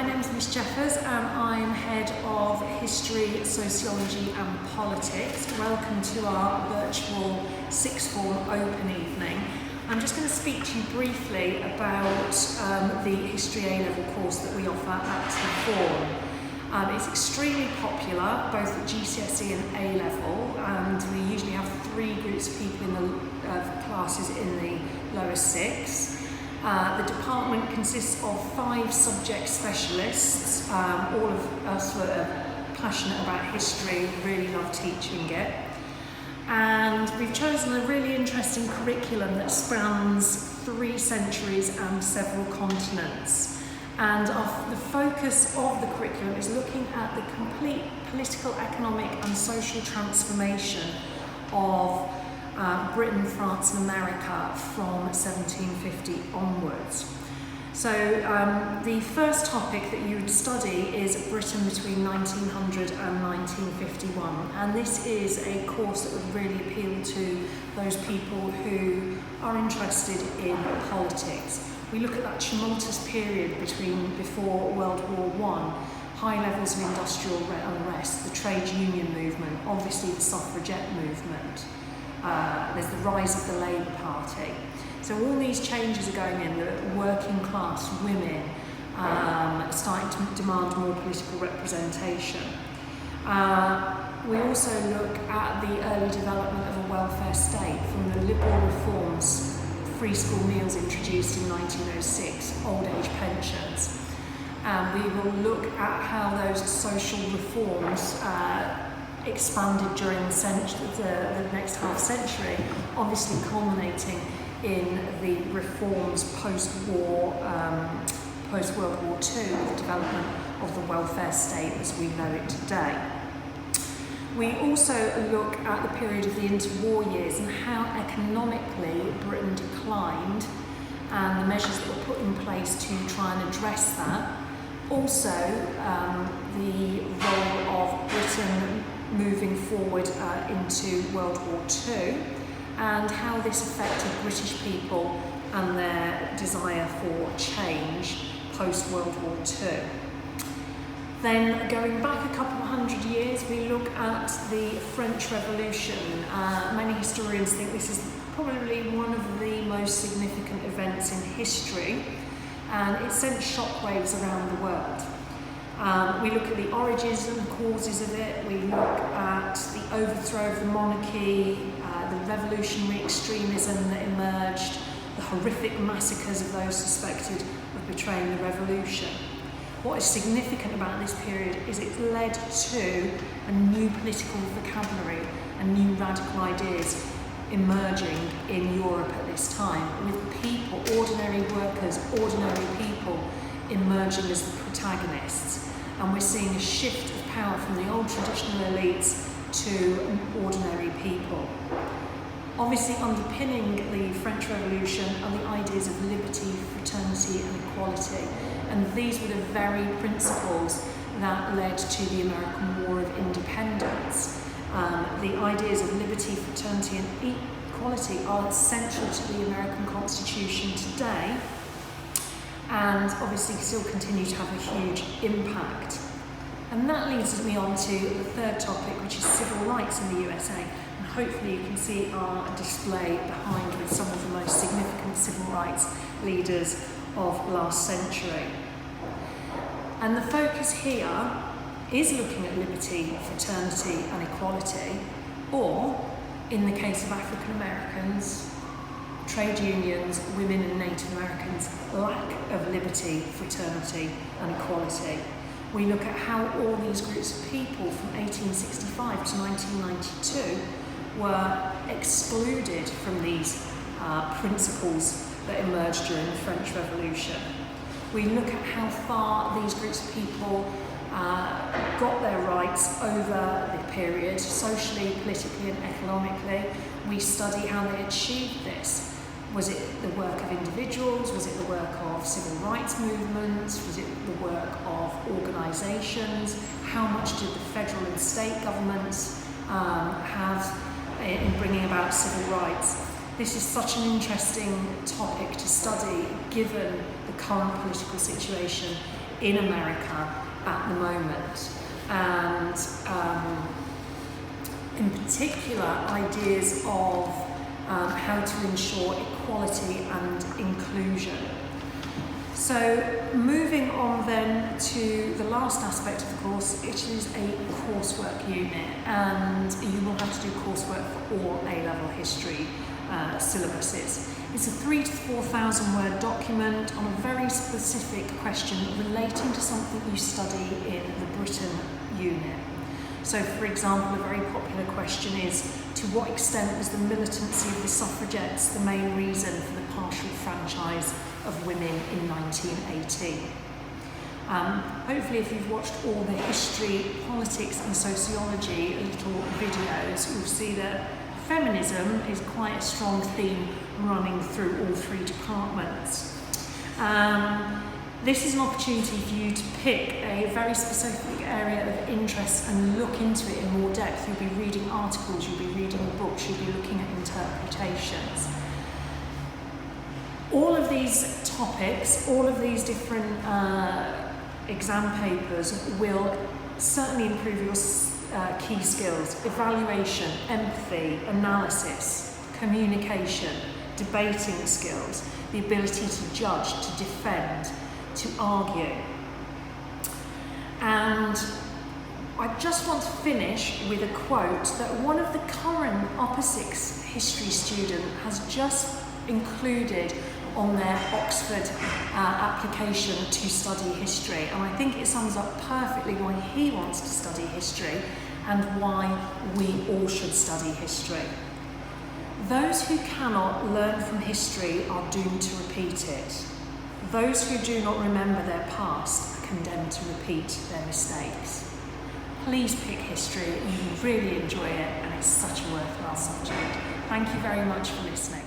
My name is Miss Jeffers and I'm Head of History, Sociology and Politics. Welcome to our virtual sixth form open evening. I'm just going to speak to you briefly about the History A-level course that we offer at the form. It's extremely popular, both at GCSE and A-level, and we usually have three groups of people in the classes in the lower six. The department consists of 5 subject specialists. All of us are passionate about history, really love teaching it. And we've chosen a really interesting curriculum that spans 3 centuries and several continents. And the focus of the curriculum is looking at the complete political, economic and social transformation of Britain, France and America from 1750 onwards. So the first topic that you would study is Britain between 1900 and 1951, and this is a course that would really appeal to those people who are interested in politics. We look at that tumultuous period before World War I, high levels of industrial unrest, the trade union movement, obviously the suffragette movement. There's the rise of the Labour Party. So all these changes are going in, the working class, women starting to demand more political representation. We also look at the early development of a welfare state, from the liberal reforms, free school meals introduced in 1906, old age pensions. We will look at how those social reforms expanded during the next half century, obviously culminating in the reforms post-World War II, with the development of the welfare state as we know it today. We also look at the period of the interwar years and how economically Britain declined and the measures that were put in place to try and address that. Also, the role of Britain moving forward into World War II, and how this affected British people and their desire for change post-World War II. Then, going back a couple of hundred years, we look at the French Revolution. Many historians think this is probably one of the most significant events in history, and it sent shockwaves around the world. We look at the origins and causes of it, we look at the overthrow of the monarchy, the revolutionary extremism that emerged, the horrific massacres of those suspected of betraying the revolution. What is significant about this period is it's led to a new political vocabulary and new radical ideas emerging in Europe at this time, with people, ordinary workers, ordinary people, emerging as the protagonists. And we're seeing a shift of power from the old traditional elites to ordinary people. Obviously underpinning the French Revolution are the ideas of liberty, fraternity and equality. And these were the very principles that led to the American War of Independence. The ideas of liberty, fraternity and equality are central to the American Constitution today, and obviously still continue to have a huge impact. And that leads me on to the third topic, which is civil rights in the USA. And hopefully you can see our display behind with some of the most significant civil rights leaders of last century. And the focus here is looking at liberty, fraternity and equality, or in the case of African Americans, trade unions, women and Native Americans' lack of liberty, fraternity and equality. We look at how all these groups of people from 1865 to 1992 were excluded from these principles that emerged during the French Revolution. We look at how far these groups of people got their rights over the period, socially, politically and economically. We study how they achieved this. Was it the work of individuals? Was it the work of civil rights movements? Was it the work of organisations? How much did the federal and state governments have in bringing about civil rights? This is such an interesting topic to study, given the current political situation in America at the moment, and in particular ideas of how to ensure equality and inclusion. So moving on then to the last aspect of the course, it is a coursework unit, and you will have to do coursework for all A-level history syllabuses. It's a 3,000 to 4,000 word document on a very specific question relating to something you study in the Britain unit. So for example, a very popular question is, to what extent was the militancy of the suffragettes the main reason for the partial franchise of women in 1918? Hopefully if you've watched all the history, politics and sociology little videos, you'll see that feminism is quite a strong theme running through all three departments. This is an opportunity for you to pick a very specific area of interest and look into it in more depth. You'll be reading articles, you'll be reading books, you'll be looking at interpretations. All of these topics, all of these different exam papers will certainly improve your key skills: evaluation, empathy, analysis, communication, debating skills, the ability to judge, to defend, to argue. And I just want to finish with a quote that one of the current opposites history student has just included on their Oxford application to study history, and I think it sums up perfectly why he wants to study history and why we all should study history. Those who cannot learn from history are doomed to repeat it. Those who do not remember their past are condemned to repeat their mistakes. Please pick history, you will really enjoy it, and it's such a worthwhile subject. Thank you very much for listening.